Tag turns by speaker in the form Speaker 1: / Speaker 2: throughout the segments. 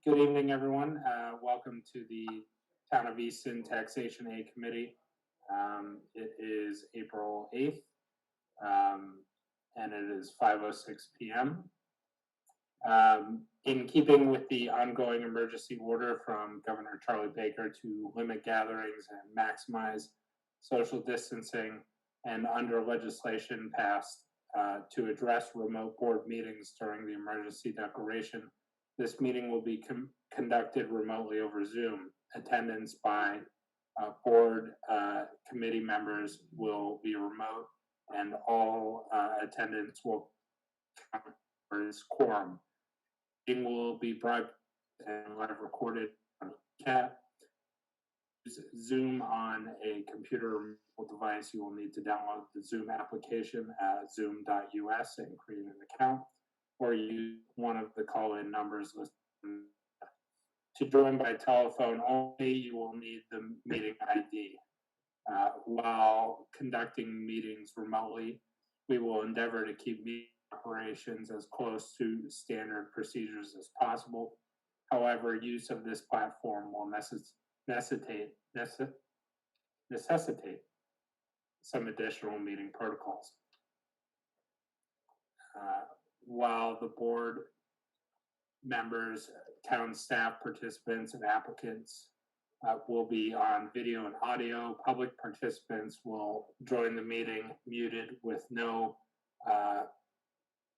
Speaker 1: Good evening, everyone. Welcome to the Town of Easton Taxation A Committee. It is April 8th, and it is 5:06 p.m. In keeping with the ongoing emergency order from Governor Charlie Baker to limit gatherings and maximize social distancing, and under legislation passed to address remote board meetings during the emergency declaration, this meeting will be conducted remotely over Zoom. Attendance by board committee members will be remote, and all attendance will count as quorum. It will be broadcast and live recorded on chat. Zoom on a computer or mobile device. You will need to download the Zoom application at zoom.us and create an account, or use one of the call-in numbers listed. To join by telephone only, you will need the meeting ID. While conducting meetings remotely, we will endeavor to keep meeting operations as close to standard procedures as possible. However, use of this platform will necessitate some additional meeting protocols. While the board members, town staff, participants, and applicants will be on video and audio, public participants will join the meeting muted with no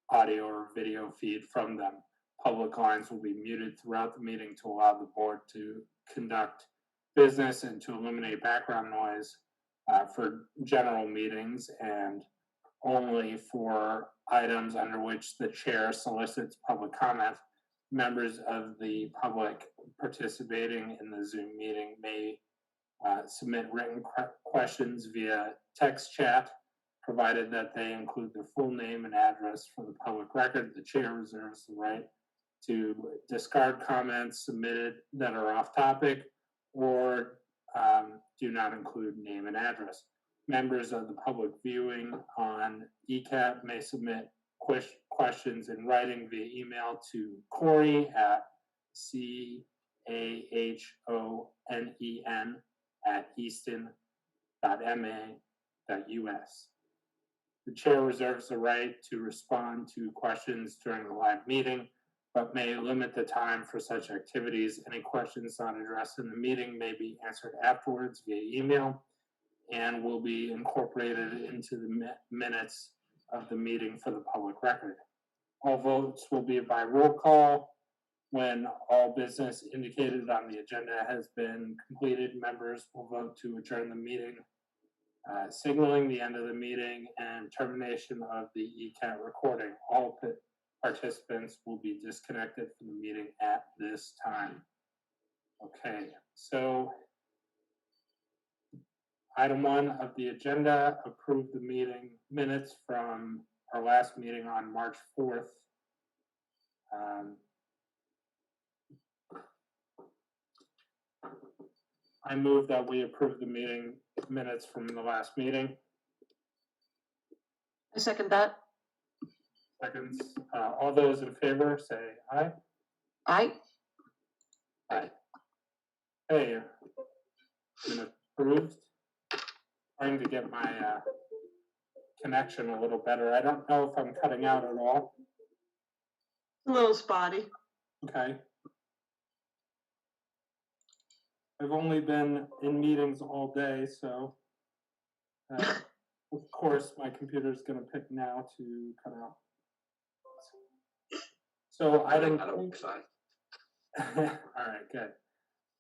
Speaker 1: audio or video feed from them. Public lines will be muted throughout the meeting to allow the board to conduct business and to eliminate background noise for general meetings, and only for items under which the chair solicits public comment. Members of the public participating in the Zoom meeting may submit written questions via text chat, provided that they include their full name and address for the public record. The chair reserves the right to discard comments submitted that are off topic or do not include name and address. Members of the public viewing on ECAP may submit questions in writing via email to Corey at CAHONEN@easton.ma.us. The chair reserves the right to respond to questions during the live meeting, but may limit the time for such activities. Any questions not addressed in the meeting may be answered afterwards via email and will be incorporated into the minutes of the meeting for the public record. All votes will be by roll call. When all business indicated on the agenda has been completed, members will vote to adjourn the meeting, signaling the end of the meeting and termination of the ECAT recording. All participants will be disconnected from the meeting at this time. Okay, so item 1 of the agenda, approve the meeting minutes from our last meeting on March 4th. I move that we approve the meeting minutes from the last meeting.
Speaker 2: I second that.
Speaker 1: Seconds. All those in favor say aye.
Speaker 2: Aye.
Speaker 1: Aye. Hey, been approved. Trying to get my connection a little better. I don't know if I'm cutting out at all.
Speaker 2: A little spotty.
Speaker 1: Okay. I've only been in meetings all day, so of course my computer's going to pick now to cut out. So item. All right, good.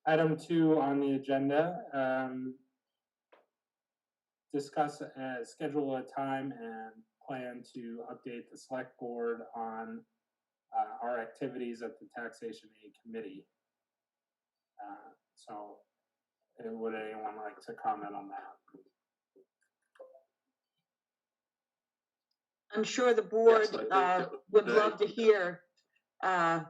Speaker 1: Item 2 on the agenda. Discuss schedule a time and plan to update the select board on our activities at the Taxation A Committee. So would anyone like to comment on that?
Speaker 2: I'm sure the board would love to hear how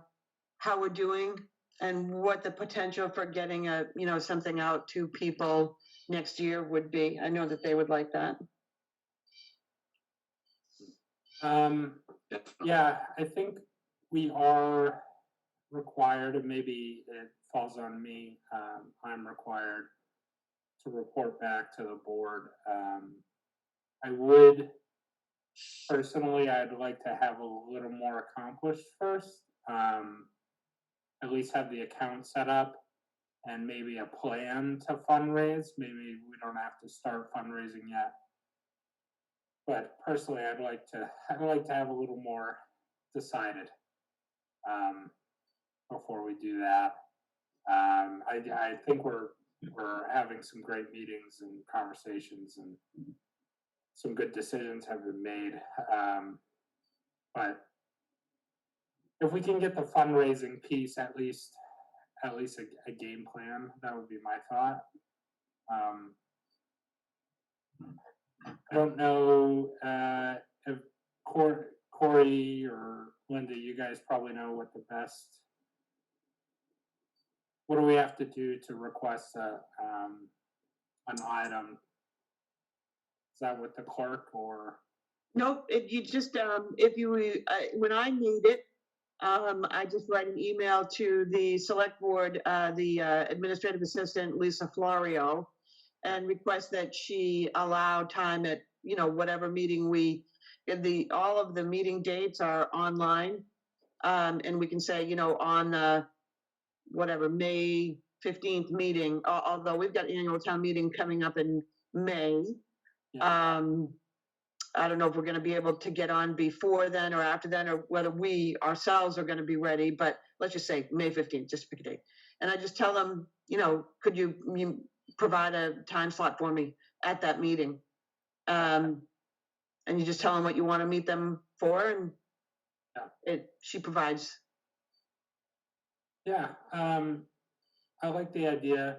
Speaker 2: we're doing and what the potential for getting something out to people next year would be. I know that they would like that.
Speaker 1: Yeah, I think we are required, and maybe it falls on me, I'm required to report back to the board. I would, personally, I'd like to have a little more accomplished first. At least have the account set up and maybe a plan to fundraise. Maybe we don't have to start fundraising yet. But personally, I'd like to have a little more decided before we do that. I think we're having some great meetings and conversations, and some good decisions have been made. But if we can get the fundraising piece, at least a game plan, that would be my thought. I don't know if Corey or Linda, you guys probably know what the best. What do we have to do to request an item? Is that with the clerk or?
Speaker 2: Nope, you just, if you, when I need it, I just write an email to the select board, the administrative assistant, Lisa Florio, and request that she allow time at, whatever meeting all of the meeting dates are online. And we can say, on whatever, May 15th meeting, although we've got annual town meeting coming up in May.
Speaker 1: Yeah.
Speaker 2: I don't know if we're going to be able to get on before then or after then, or whether we ourselves are going to be ready, but let's just say May 15th, just pick a date. And I just tell them, could you provide a time slot for me at that meeting? And you just tell them what you want to meet them for, and she provides.
Speaker 1: Yeah, I like the idea,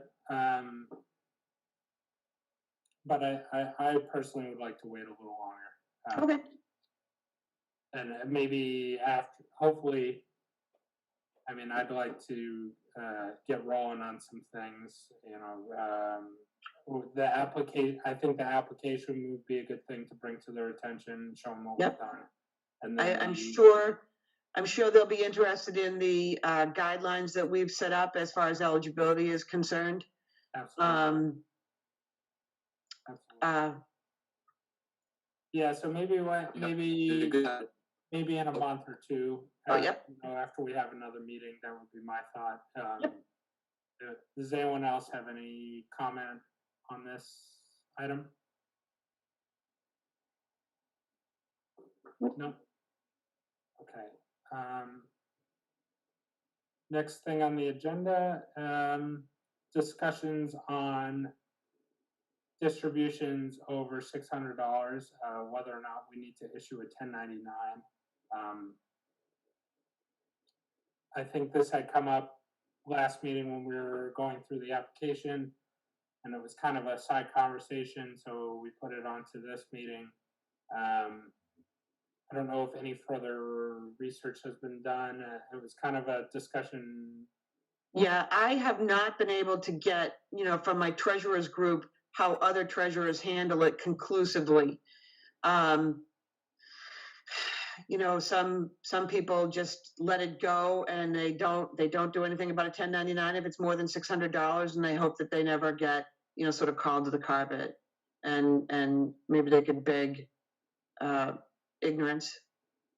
Speaker 1: but I personally would like to wait a little longer.
Speaker 2: Okay.
Speaker 1: And maybe hopefully, I mean, I'd like to get rolling on some things. I think the application would be a good thing to bring to their attention, show them what we've done. And then
Speaker 2: I'm sure they'll be interested in the guidelines that we've set up as far as eligibility is concerned.
Speaker 1: Absolutely. Yeah, so maybe in a month or two. After we have another meeting, that would be my thought. Does anyone else have any comment on this item? No. Okay. Next thing on the agenda, discussions on distributions over $600, whether or not we need to issue a 1099. I think this had come up last meeting when we were going through the application, and it was kind of a side conversation, so we put it onto this meeting. I don't know if any further research has been done. It was kind of a discussion.
Speaker 2: Yeah, I have not been able to get, from my treasurer's group, how other treasurers handle it conclusively. Some people just let it go, and they don't do anything about a 1099 if it's more than $600, and they hope that they never get, sort of called to the carpet, and maybe they could beg ignorance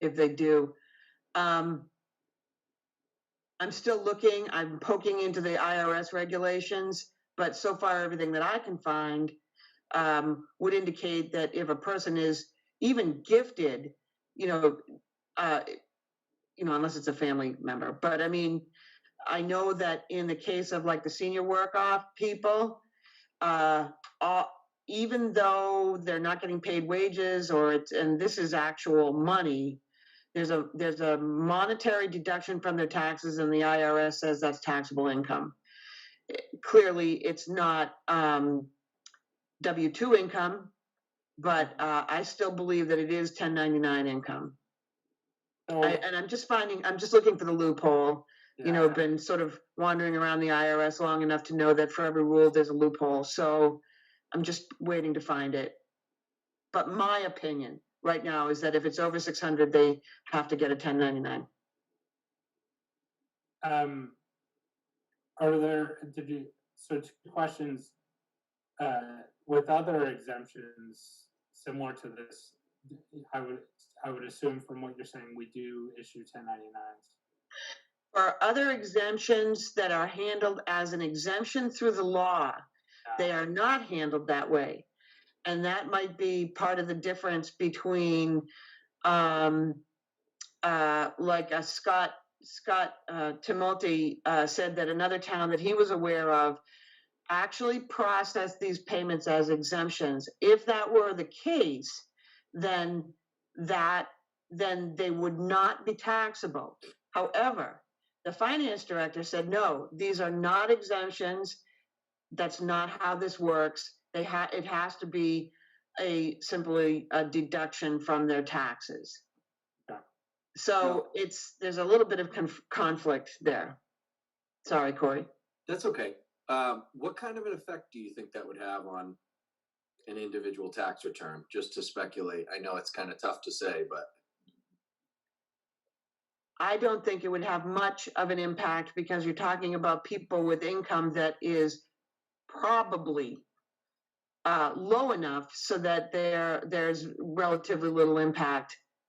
Speaker 2: if they do. I'm still looking. I'm poking into the IRS regulations, but so far everything that I can find would indicate that if a person is even gifted, unless it's a family member. But I mean, I know that in the case of like the senior work-off people, even though they're not getting paid wages, and this is actual money, there's a monetary deduction from their taxes, and the IRS says that's taxable income. Clearly, it's not W-2 income, but I still believe that it is 1099 income. And I'm just looking for the loophole.
Speaker 1: Yeah.
Speaker 2: Been sort of wandering around the IRS long enough to know that for every rule there's a loophole. So I'm just waiting to find it. But my opinion right now is that if it's over 600, they have to get a 1099.
Speaker 1: Are there, so two questions, with other exemptions similar to this, I would assume from what you're saying, we do issue 1099s.
Speaker 2: For other exemptions that are handled as an exemption through the law, they are not handled that way. And that might be part of the difference between, like Scott Tumulty said that another town that he was aware of actually processed these payments as exemptions. If that were the case, then they would not be taxable. However, the finance director said, no, these are not exemptions. That's not how this works. It has to be simply a deduction from their taxes.
Speaker 1: Yeah.
Speaker 2: So there's a little bit of conflict there. Sorry, Corey.
Speaker 3: That's okay. What kind of an effect do you think that would have on an individual tax return? Just to speculate. I know it's kind of tough to say, but
Speaker 2: I don't think it would have much of an impact because you're talking about people with income that is probably low enough so that there's relatively little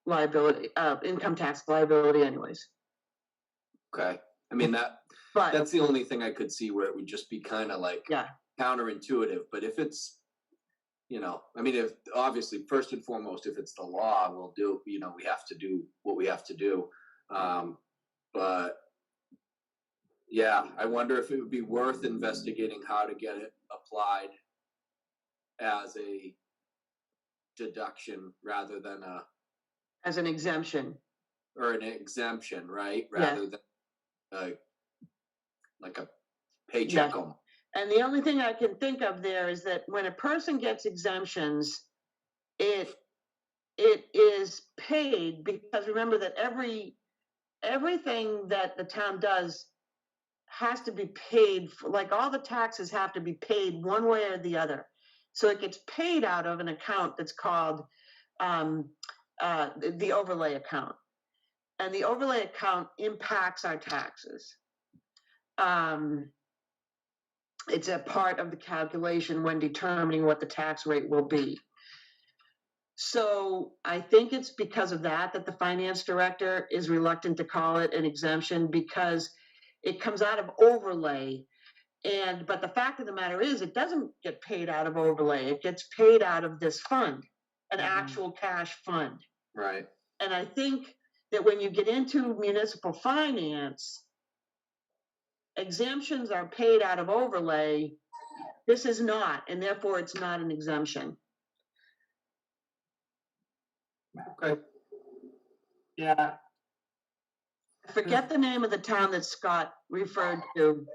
Speaker 2: liability, income tax liability anyways.
Speaker 3: okay. I mean, that's the only thing I could see where it would just be kind of like counterintuitive. But if it's, I mean, if obviously first and foremost, if it's the law, we'll do, we have to do what we have to do. But yeah, I wonder if it would be worth investigating how to get it applied as a deduction rather than
Speaker 2: as an exemption
Speaker 3: or an exemption, right? Rather than like a paycheck.
Speaker 2: Yeah. And the only thing I can think of there is that when a person gets exemptions, it is paid because remember that everything that the town does has to be paid for, like all the taxes have to be paid one way or the other. So it gets paid out of an account that's called the overlay account. And the overlay account impacts our taxes. It's a part of the calculation when determining what the tax rate will be. So I think it's because of that the finance director is reluctant to call it an exemption because it comes out of overlay. But the fact of the matter is it doesn't get paid out of overlay. It gets paid out of this fund, an actual cash fund.
Speaker 3: Right.
Speaker 2: And I think that when you get into municipal finance, exemptions are paid out of overlay. This is not, and therefore it's not an exemption.
Speaker 3: Okay.
Speaker 1: Yeah.
Speaker 2: Forget the name of the town that Scott referred to.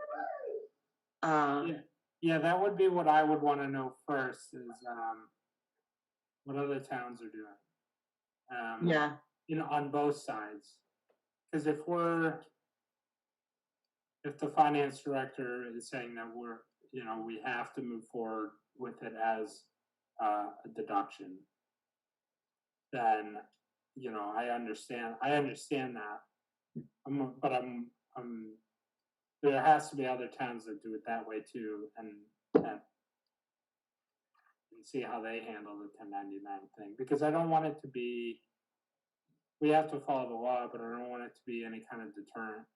Speaker 1: Yeah, that would be what I would want to know first is what other towns are doing. On both sides. Because if the finance director is saying that we have to move forward with it as a deduction, then I understand that. But there has to be other towns that do it that way too, and see how they handle the 1099 thing. Because I don't want it to be. We have to follow the law, but I don't want it to be any kind of deterrent.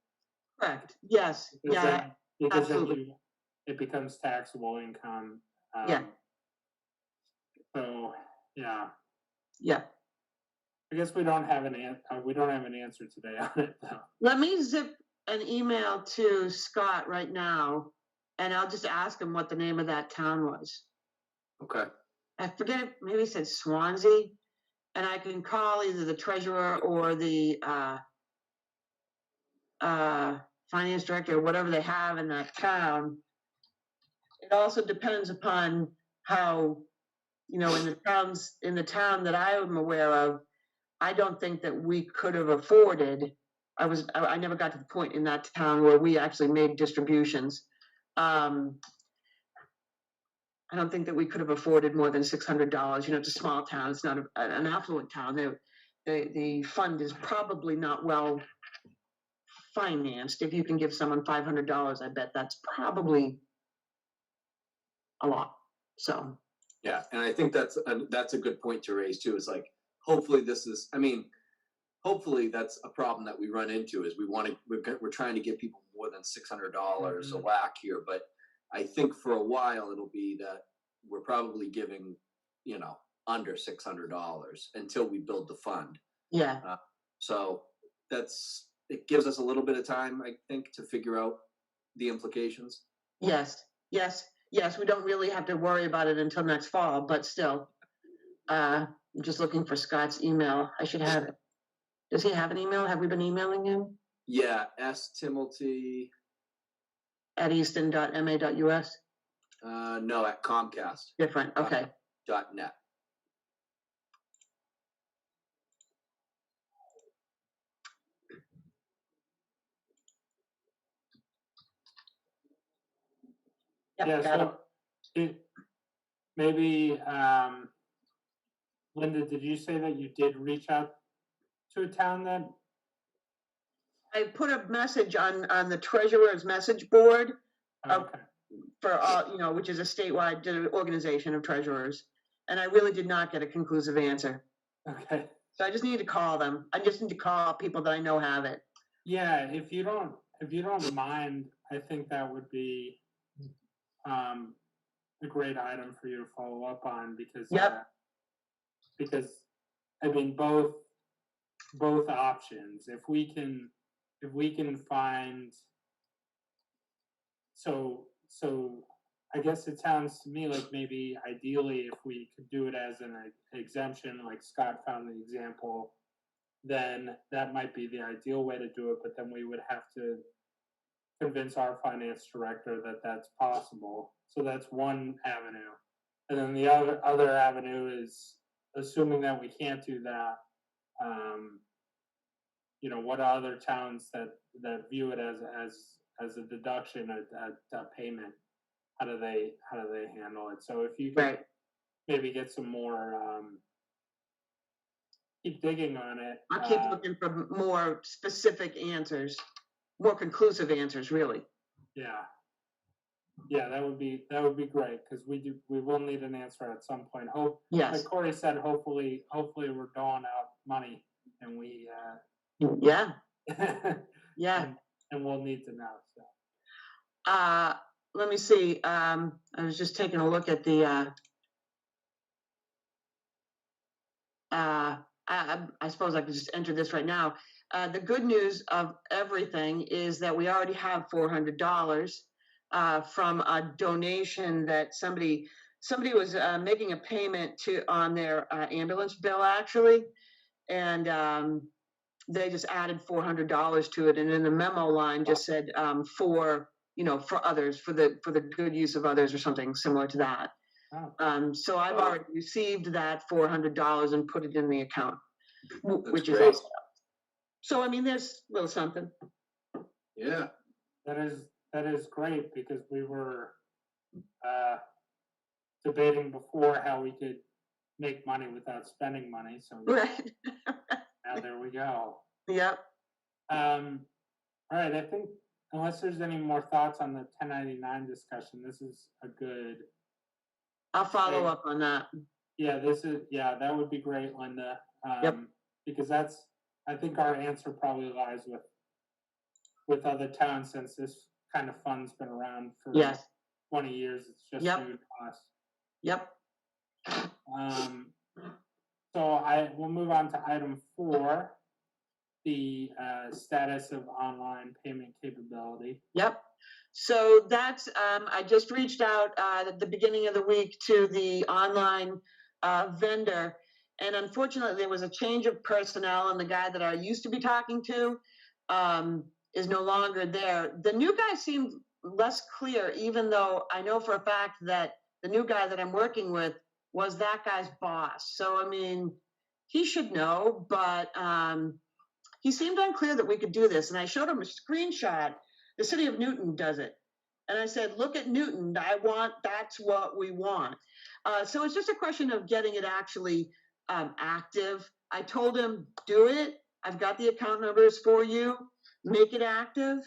Speaker 2: Correct. Yes.
Speaker 1: Because
Speaker 2: absolutely.
Speaker 1: then it becomes taxable income. So
Speaker 2: yeah.
Speaker 1: I guess we don't have an answer today on it though.
Speaker 2: Let me zip an email to Scott right now, and I'll just ask him what the name of that town was.
Speaker 3: Okay.
Speaker 2: I forget. Maybe it said Swansea, and I can call either the treasurer or the finance director or whatever they have in that town. It also depends upon how, in the town that I am aware of, I don't think that we could have afforded. I never got to the point in that town where we actually made distributions. I don't think that we could have afforded more than $600. It's a small town. It's not an affluent town. The fund is probably not well financed. If you can give someone $500, I bet that's probably a lot. So.
Speaker 3: Yeah, and I think that's a good point to raise too. Is like, hopefully hopefully that's a problem that we run into. Is we're trying to give people more than $600 a whack here, but I think for a while it'll be that we're probably giving, under $600 until we build the fund.
Speaker 2: Yeah.
Speaker 3: So it gives us a little bit of time, I think, to figure out the implications.
Speaker 2: Yes. We don't really have to worry about it until next fall, but still, I'm just looking for Scott's email. I should have it. Does he have an email? Have we been emailing him?
Speaker 3: Yeah, stimulty
Speaker 2: at easton.ma.us?
Speaker 3: No, at Comcast.
Speaker 2: Different, okay.
Speaker 3: .net.
Speaker 2: Yep,
Speaker 1: Yeah, so maybe, Linda, did you say that you did reach out to a town that?
Speaker 2: I put a message on the treasurer's message board for all, which is a statewide organization of treasurers. And I really did not get a conclusive answer.
Speaker 1: Okay.
Speaker 2: So I just need to call them. I just need to call people that I know have it.
Speaker 1: Yeah, if you don't mind, I think that would be a great item for you to follow up on because I mean both options. If we can find so I guess it sounds to me like maybe ideally if we could do it as an exemption, like Scott found the example, then that might be the ideal way to do it. But then we would have to convince our finance director that that's possible. So that's one avenue. And then the other avenue is assuming that we can't do that. What are other towns that view it as a deduction, a payment? How do they handle it? So if you could maybe get some more, keep digging on it.
Speaker 2: I'll keep looking for more specific answers, more conclusive answers, really.
Speaker 1: Yeah, that would be great because we will need an answer at some point.
Speaker 2: Yes.
Speaker 1: Like Corey said, hopefully we're doling out money and we.
Speaker 2: Yeah.
Speaker 1: And we'll need to know.
Speaker 2: So. Let me see. I was just taking a look at the. I suppose I could just enter this right now. The good news of everything is that we already have $400 from a donation that somebody was making a payment on their ambulance bill actually, and they just added $400 to it, and in the memo line just said for others, for the good use of others or something similar to that. So I've already received that $400 and put it in the account, which is awesome. So I mean, there's a little something.
Speaker 3: Yeah,
Speaker 1: that is great because we were debating before how we could make money without spending money. So
Speaker 2: right.
Speaker 1: Now there we go.
Speaker 2: Yep.
Speaker 1: All right. I think unless there's any more thoughts on the 1099 discussion, this is a good.
Speaker 2: I'll follow up on that.
Speaker 1: Yeah, that would be great, Linda.
Speaker 2: Yep.
Speaker 1: Because I think our answer probably lies with other towns since this kind of fund's been around for 20 years. It's just new to us.
Speaker 2: Yep.
Speaker 1: So we'll move on to item 4, the status of online payment capability.
Speaker 2: Yep. So that's, I just reached out at the beginning of the week to the online vendor, and unfortunately there was a change of personnel, and the guy that I used to be talking to is no longer there. The new guy seemed less clear, even though I know for a fact that the new guy that I'm working with was that guy's boss. So, I mean, he should know, but he seemed unclear that we could do this. And I showed him a screenshot. The city of Newton does it. And I said, look at Newton. That's what we want. So it's just a question of getting it actually active. I told him, do it. I've got the account numbers for you. make it active,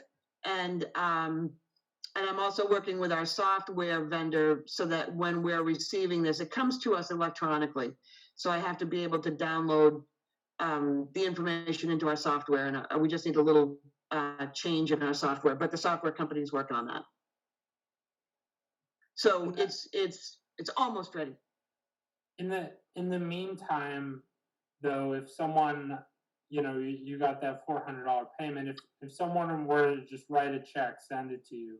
Speaker 2: and I'm also working with our software vendor so that when we're receiving this, it comes to us electronically. So I have to be able to download the information into our software, and we just need a little change in our software, but the software company is working on that. So it's almost ready.
Speaker 1: In the meantime, though, if someone, you got that $400 payment, if someone were to just write a check, send it to you,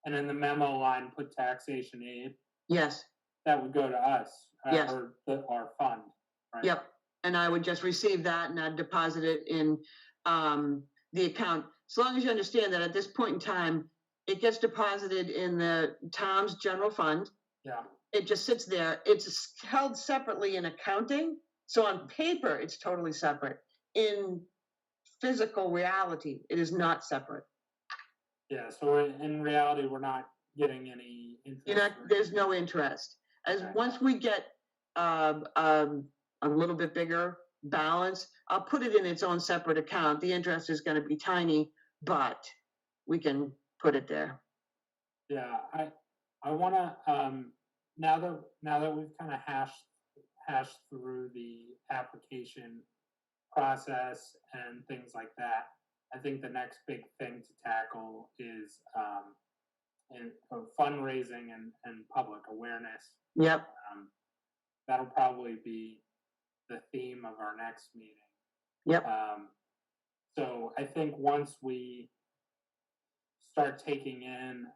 Speaker 1: and in the memo line put taxation aid,
Speaker 2: yes,
Speaker 1: that would go to us,
Speaker 2: yes,
Speaker 1: or our fund, right?
Speaker 2: Yep, and I would just receive that and I'd deposit it in the account. As long as you understand that at this point in time, it gets deposited in the town's general fund.
Speaker 1: Yeah.
Speaker 2: It just sits there. It's held separately in accounting. So on paper, it's totally separate. In physical reality, it is not separate.
Speaker 1: Yeah, so in reality, we're not getting any interest.
Speaker 2: There's no interest. Once we get a little bit bigger balance, I'll put it in its own separate account. The interest is going to be tiny, but we can put it there.
Speaker 1: Yeah, I want to now that we've kind of hashed through the application process and things like that, I think the next big thing to tackle is fundraising and public awareness.
Speaker 2: Yep.
Speaker 1: That'll probably be the theme of our next meeting.
Speaker 2: Yep.
Speaker 1: So I think once we start taking in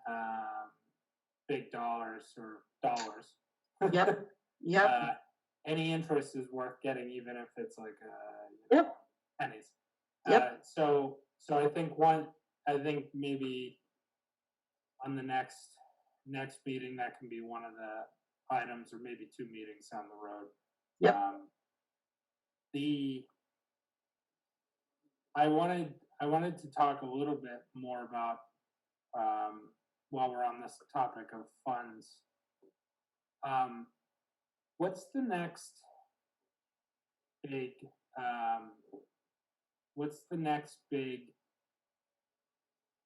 Speaker 1: big dollars.
Speaker 2: Yep. Yep.
Speaker 1: Any interest is worth getting, even if it's like
Speaker 2: yep.
Speaker 1: pennies.
Speaker 2: Yep.
Speaker 1: So I think maybe on the next meeting that can be one of the items, or maybe 2 meetings down the road.
Speaker 2: Yep.
Speaker 1: I wanted to talk a little bit more about while we're on this topic of funds. What's the next big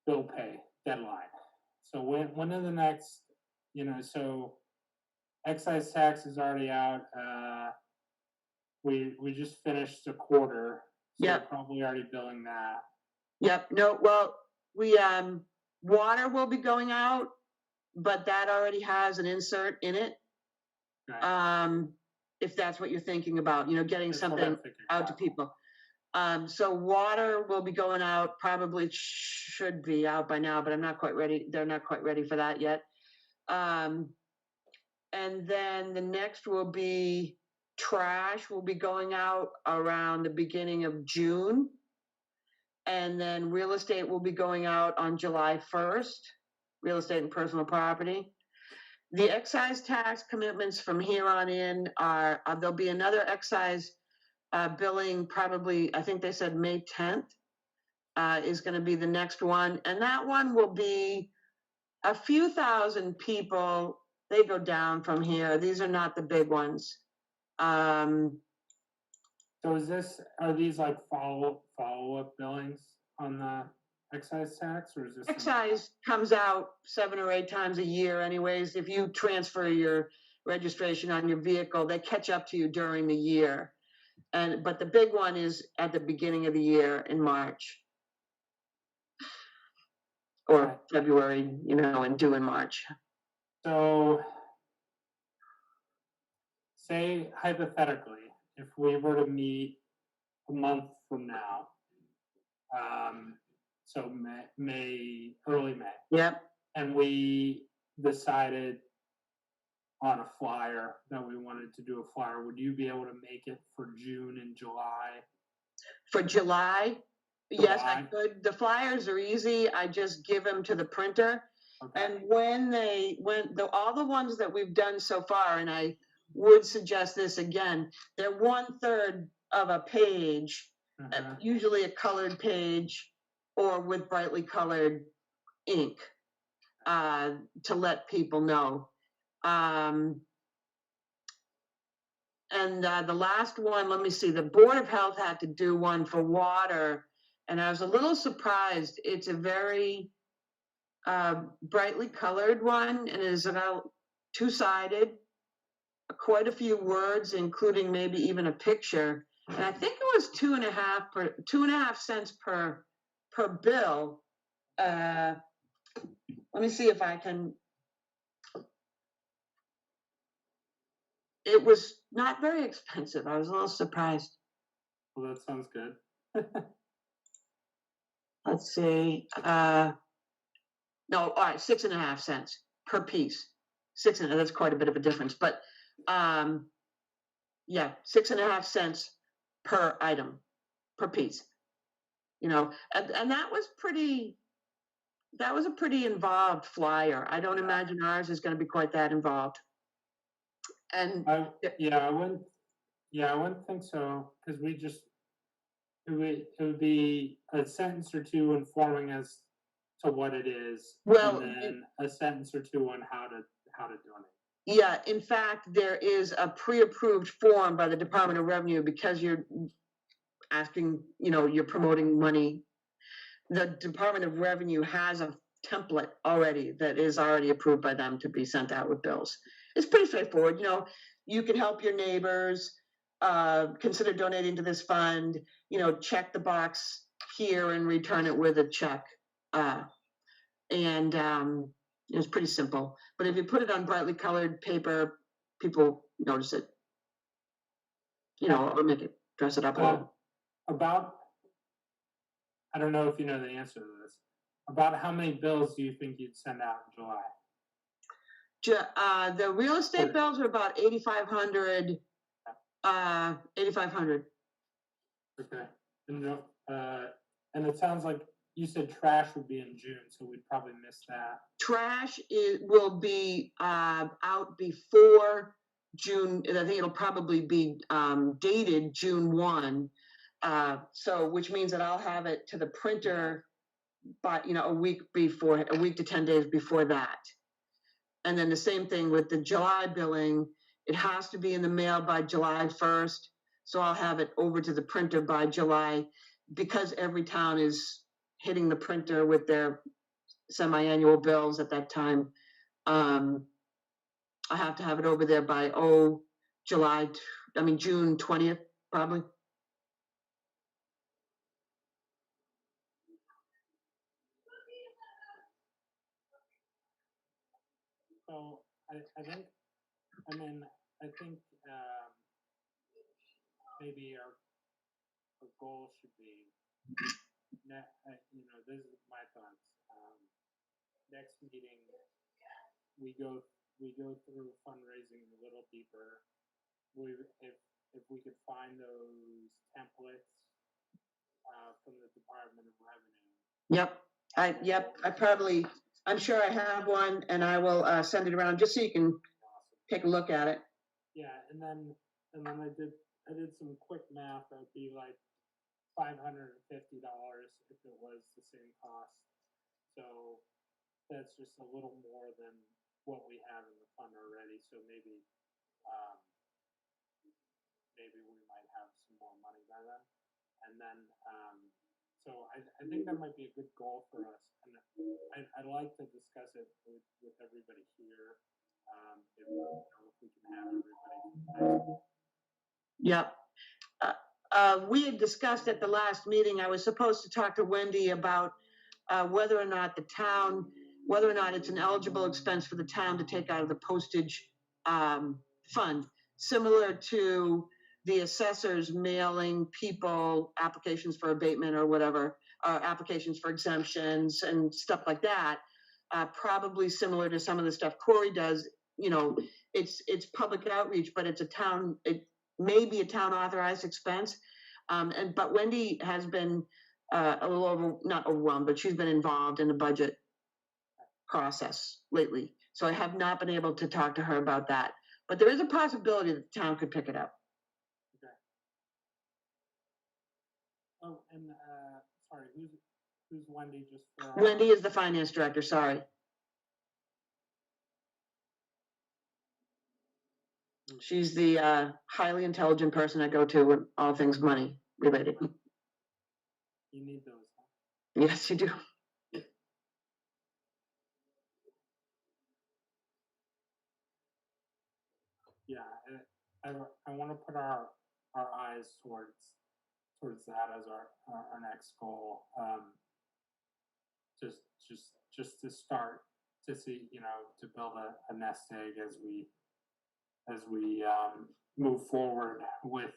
Speaker 1: bill pay deadline? So when are the next, so excise tax is already out. We just finished a quarter, so
Speaker 2: yep.
Speaker 1: we're probably already billing that.
Speaker 2: Yep. No, well, we water will be going out, but that already has an insert in it. Right. If that's what you're thinking about, getting that's something out to people. So water will be going out, probably should be out by now, but I'm not quite ready. They're not quite ready for that yet. And then the next will be trash will be going out around the beginning of June. And then real estate will be going out on July 1st, real estate and personal property. The excise tax commitments from here on in are, there'll be another excise billing probably, I think they said May 10th is going to be the next one. And that one will be a few thousand people. They go down from here. These are not the big ones.
Speaker 1: So are these like follow-up billings on the excise tax, or is this
Speaker 2: excise comes out 7 or 8 times a year anyways? If you transfer your registration on your vehicle, they catch up to you during the year. But the big one is at the beginning of the year in March or February, and due in March.
Speaker 1: So say hypothetically, if we were to meet a month from now, so early May.
Speaker 2: Yep.
Speaker 1: And we decided on a flyer that we wanted to do a flyer, would you be able to make it for June and July?
Speaker 2: For July? Yes, I could. The flyers are easy. I just give them to the printer. Okay. And all the ones that we've done so far, and I would suggest this again, they're 1/3 of a page, usually a colored page or with brightly colored ink to let people know. And the last one, let me see, the Board of Health had to do one for water And I was a little surprised. It's a very brightly colored one, and is about two-sided, quite a few words, including maybe even a picture. And I think it was 2.5 cents per bill. Let me see if I can. It was not very expensive. I was a little surprised.
Speaker 1: Well, that sounds good.
Speaker 2: Let's see. No, all right, 6.5 cents per piece. 6.5. That's quite a bit of a difference, but yeah, 6.5 cents per item, per piece. You know, and that was pretty. That was a pretty involved flyer. I don't imagine ours is going to be quite that involved. And
Speaker 1: I wouldn't think so, because it would be a sentence or two informing us to what it is,
Speaker 2: well,
Speaker 1: and then a sentence or two on how to donate.
Speaker 2: Yeah, in fact, there is a pre-approved form by the Department of Revenue, because you're asking, you're promoting money. The Department of Revenue has a template already that is already approved by them to be sent out with bills. It's pretty straightforward. You can help your neighbors, consider donating to this fund, check the box here and return it with a check. And it was pretty simple. But if you put it on brightly colored paper, people notice it. Or make it, dress it up a little.
Speaker 1: I don't know if you know the answer to this. About how many bills do you think you'd send out in July?
Speaker 2: The real estate bills are about 8,500. 8,500.
Speaker 1: Okay. And it sounds like you said trash would be in June, so we'd probably miss that.
Speaker 2: Trash will be out before June. I think it'll probably be dated June 1. So which means that I'll have it to the printer by a week to 10 days before that. And then the same thing with the July billing. It has to be in the mail by July 1st. So I'll have it over to the printer by July, because every town is hitting the printer with their semi-annual bills at that time. I have to have it over there by June 20th, probably.
Speaker 1: So I think maybe our goal should be, this is my thoughts. Next meeting, we go through fundraising a little deeper. If we could find those templates from the Department of Revenue.
Speaker 2: Yep. I'm sure I have one, and I will send it around just so you can take a look at it.
Speaker 1: Yeah, and then I did some quick math. That would be like $550 if it was the same cost. So that's just a little more than what we have in the fund already. So maybe we might have some more money by then. And then so I think that might be a good goal for us. And I'd like to discuss it with everybody here. If we can have everybody.
Speaker 2: Yep. We had discussed at the last meeting, I was supposed to talk to Wendy about whether or not it's an eligible expense for the town to take out of the postage fund, similar to the assessors mailing people applications for abatement or whatever, applications for exemptions and stuff like that. Probably similar to some of the stuff Corey does. It's public outreach, but it's it may be a town authorized expense. But Wendy has been a little not overwhelmed, but she's been involved in the budget process lately. So I have not been able to talk to her about that. But there is a possibility that the town could pick it up.
Speaker 1: Okay. Oh, and sorry, who's Wendy?
Speaker 2: Wendy is the finance director. Sorry. She's the highly intelligent person I go to with all things money related.
Speaker 1: You need those.
Speaker 2: Yes, you do.
Speaker 1: Yeah, I want to put our eyes towards that as our next goal. Just to start to see, to build a nest egg as we move forward with,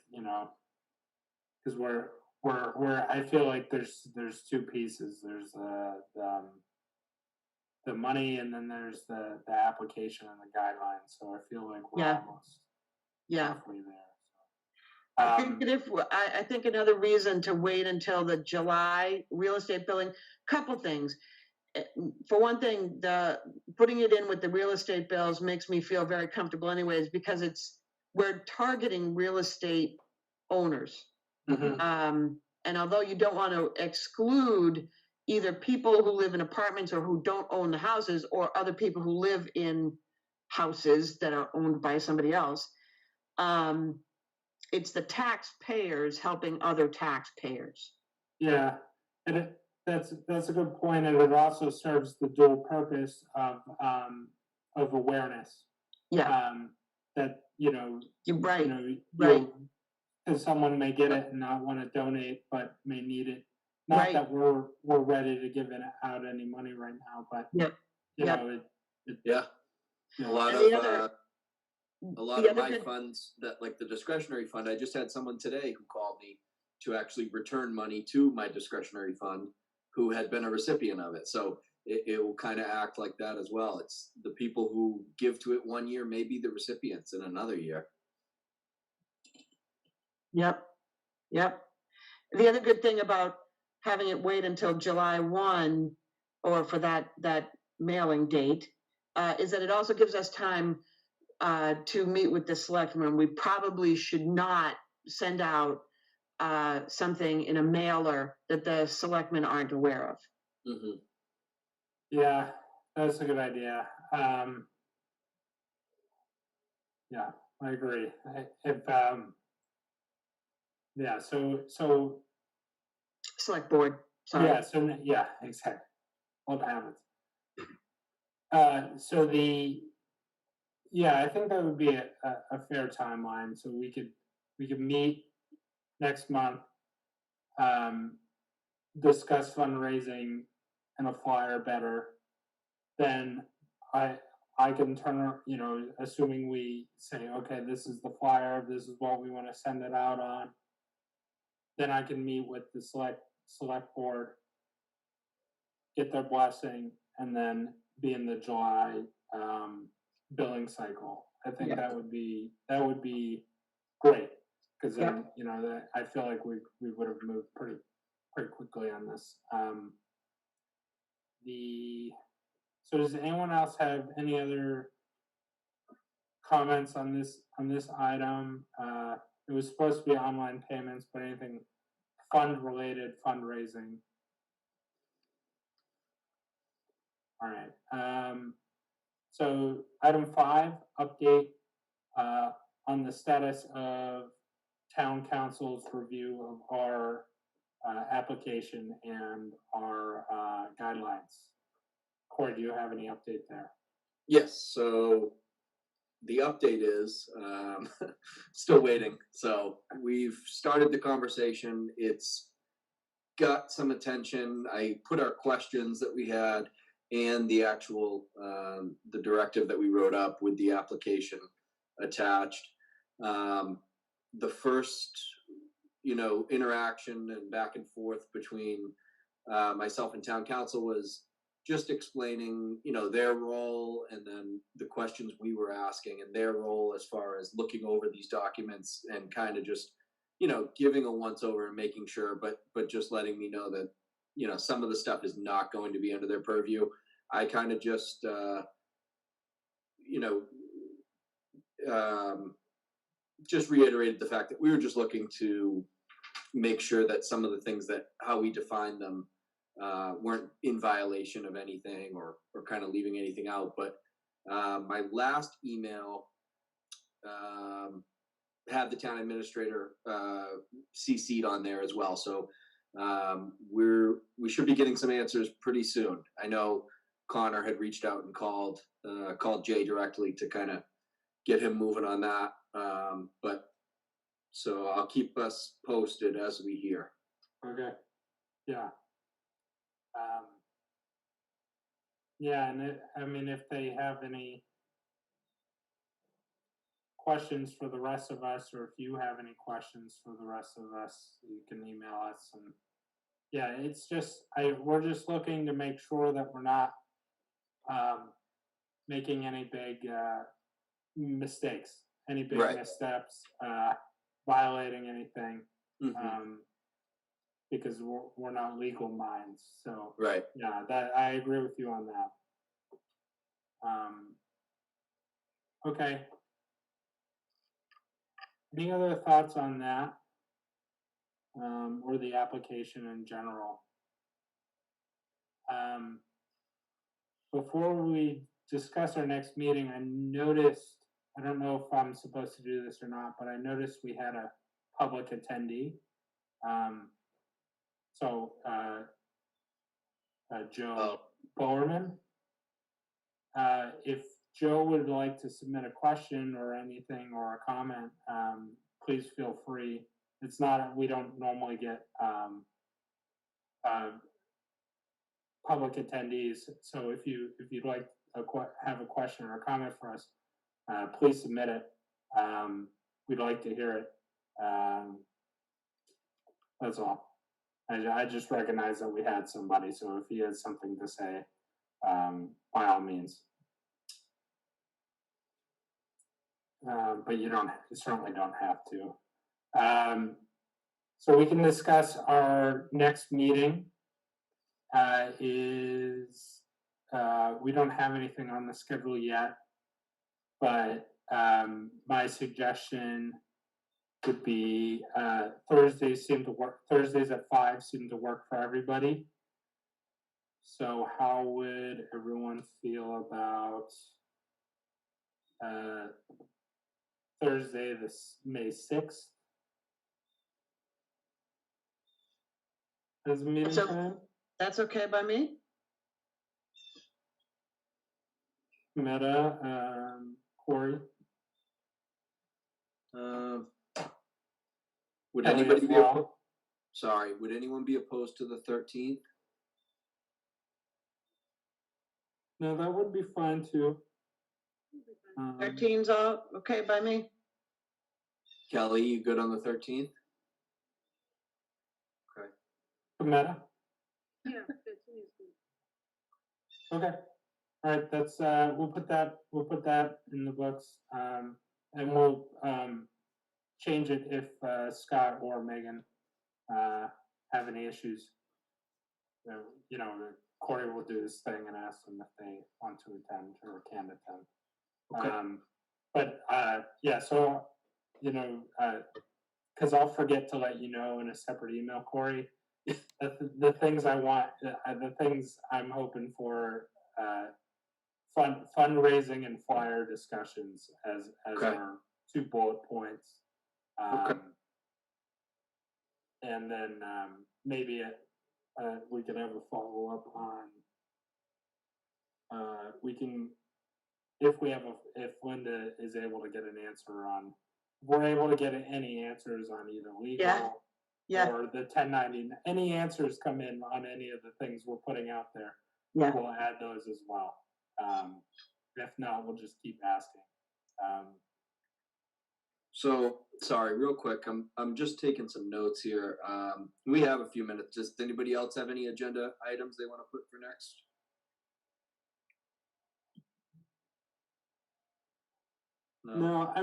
Speaker 1: because we're I feel like there's two pieces. There's the money, and then there's the application and the guidelines. So I feel like we're almost halfway there.
Speaker 2: I think another reason to wait until the July real estate billing, couple things. For one thing, the putting it in with the real estate bills makes me feel very comfortable anyways, because we're targeting real estate owners.
Speaker 1: Mm-hmm.
Speaker 2: And although you don't want to exclude either people who live in apartments or who don't own the houses, or other people who live in houses that are owned by somebody else, it's the taxpayers helping other taxpayers.
Speaker 1: Yeah, and that's a good point, and it also serves the dual purpose of awareness.
Speaker 2: Yeah.
Speaker 1: That
Speaker 2: You're right.
Speaker 1: Right. Because someone may get it and not want to donate, but may need it. Not that we're ready to give it out any money right now, but
Speaker 3: a lot of my funds, that like the discretionary fund, I just had someone today who called me to actually return money to my discretionary fund who had been a recipient of it. So it will kind of act like that as well. It's the people who give to it one year may be the recipients in another year.
Speaker 2: Yep. The other good thing about having it wait until July 1 or for that mailing date is that it also gives us time to meet with the selectmen. We probably should not send out something in a mailer that the selectmen aren't aware of.
Speaker 3: Mm-hmm.
Speaker 1: Yeah, that's a good idea. Yeah, I agree. So
Speaker 2: select board. Sorry.
Speaker 1: Exactly. What happens? I think that would be a fair timeline. So we could meet next month, discuss fundraising and a flyer better. Then I can turn, assuming we say, okay, this is the flyer, this is what we want to send it out on. Then I can meet with the select board, get their blessing, and then be in the July billing cycle. I think that would be great, because then I feel like we would have moved pretty quickly on this. So does anyone else have any other comments on this item? It was supposed to be online payments, but anything fund related, fundraising. All right. So item 5, update on the status of town council's review of our application and our guidelines. Corey, do you have any update there?
Speaker 3: Yes. So the update is still waiting. So we've started the conversation. It's got some attention. I put our questions that we had and the actual the directive that we wrote up with the application attached. The first interaction and back and forth between myself and town council was just explaining their role, and then the questions we were asking and their role as far as looking over these documents and kind of just giving a once over and making sure, but just letting me know that some of the stuff is not going to be under their purview. I kind of just just reiterated the fact that we were just looking to make sure that some of the things that how we define them weren't in violation of anything or kind of leaving anything out. But my last email had the town administrator CC'd on there as well. So We should be getting some answers pretty soon. I know Connor had reached out and called Jay directly to kind of get him moving on that. But so I'll keep us posted as we hear.
Speaker 1: Okay. Yeah. Yeah, and I mean, if they have any questions for the rest of us, or if you have any questions for the rest of us, you can email us. And yeah, it's just we're just looking to make sure that we're not making any big mistakes, any big missteps, violating anything, because we're not legal minds. So yeah, that I agree with you on that. Okay. Any other thoughts on that, or the application in general? Before we discuss our next meeting, I noticed, I don't know if I'm supposed to do this or not, but I noticed we had a public attendee. Joe Bowerman. If Joe would like to submit a question or anything or a comment, please feel free. It's not, we don't normally get public attendees. So if you'd like have a question or a comment for us, please submit it. We'd like to hear it. That's all. I just recognize that we had somebody, so if he has something to say, by all means. But you certainly don't have to. So we can discuss our next meeting. We don't have anything on the schedule yet, but my suggestion would be Thursdays at 5 seem to work for everybody. So how would everyone feel about Thursday, May 6th? As a meeting time?
Speaker 2: That's okay by me.
Speaker 1: Meta, Corey.
Speaker 3: Would anybody be would anyone be opposed to the 13th?
Speaker 1: No, that would be fine too.
Speaker 2: 13's all okay by me.
Speaker 3: Kelly, you good on the 13th? Okay.
Speaker 1: Meta? Yeah, 13 is good. Okay. All right, that's we'll put that in the books. And we'll change it if Scott or Megan have any issues. You know, Corey will do this thing and ask them if they want to attend or can attend. Okay. But yeah, so because I'll forget to let you know in a separate email, Corey. The things I want, the things I'm hoping for, fundraising and flyer discussions as our 2 bullet points. And then maybe we can have a follow up on. We can, if Linda is able to get an answer on, we're able to get any answers on either legal or the 1090. Any answers come in on any of the things we're putting out there, we'll add those as well. If not, we'll just keep asking.
Speaker 3: So sorry, real quick, I'm just taking some notes here. We have a few minutes. Does anybody else have any agenda items they want to put for next?
Speaker 1: No,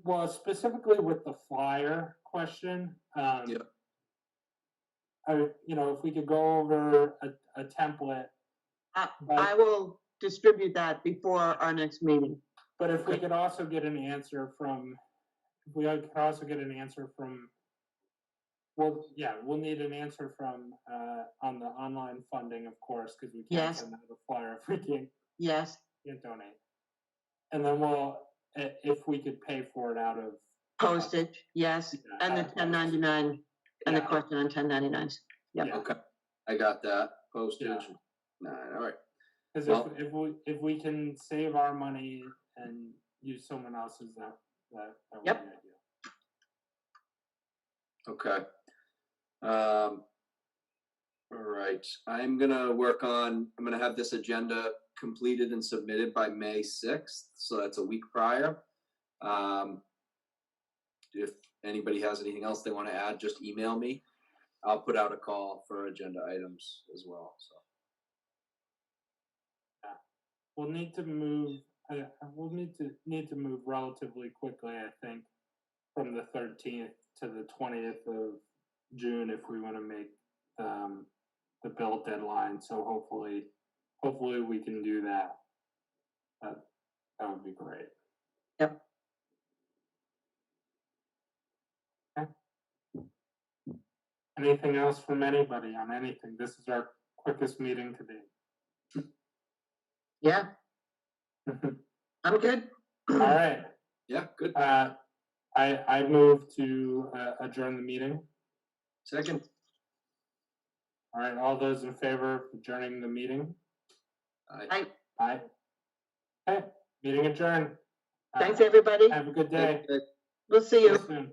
Speaker 1: well, specifically with the flyer question, if we could go over a template.
Speaker 2: I will distribute that before our next meeting.
Speaker 1: But if we could also get an answer from, we'll need an answer from on the online funding, of course, because we can't send out a flyer if we can't donate. And then if we could pay for it out of
Speaker 2: postage, and the 1099 and the question on 1099s. Yep.
Speaker 1: Yeah.
Speaker 3: Okay, I got that. Postage.
Speaker 1: Yeah.
Speaker 3: All right.
Speaker 1: Because
Speaker 3: Well-
Speaker 1: if we can save our money and use someone else's, that would
Speaker 2: Yep.
Speaker 1: be ideal.
Speaker 3: Okay. All right. I'm gonna have this agenda completed and submitted by May 6th. So that's a week prior. If anybody has anything else they want to add, just email me. I'll put out a call for agenda items as well. So.
Speaker 1: We'll need to move. We'll need to move relatively quickly, I think, from the 13th to the 20th of June if we want to make the bill deadline. So hopefully we can do that. That would be great.
Speaker 2: Yep.
Speaker 1: Okay. Anything else from anybody on anything? This is our quickest meeting to date.
Speaker 2: Yeah. I'm good.
Speaker 1: All right.
Speaker 3: Yeah, good.
Speaker 1: I move to adjourn the meeting.
Speaker 3: Second.
Speaker 1: All right, all those in favor of adjourning the meeting?
Speaker 3: Aye.
Speaker 1: Aye. Okay, meeting adjourned.
Speaker 2: Thanks, everybody.
Speaker 1: Have a good day.
Speaker 2: We'll see
Speaker 1: See you
Speaker 2: you.
Speaker 1: soon.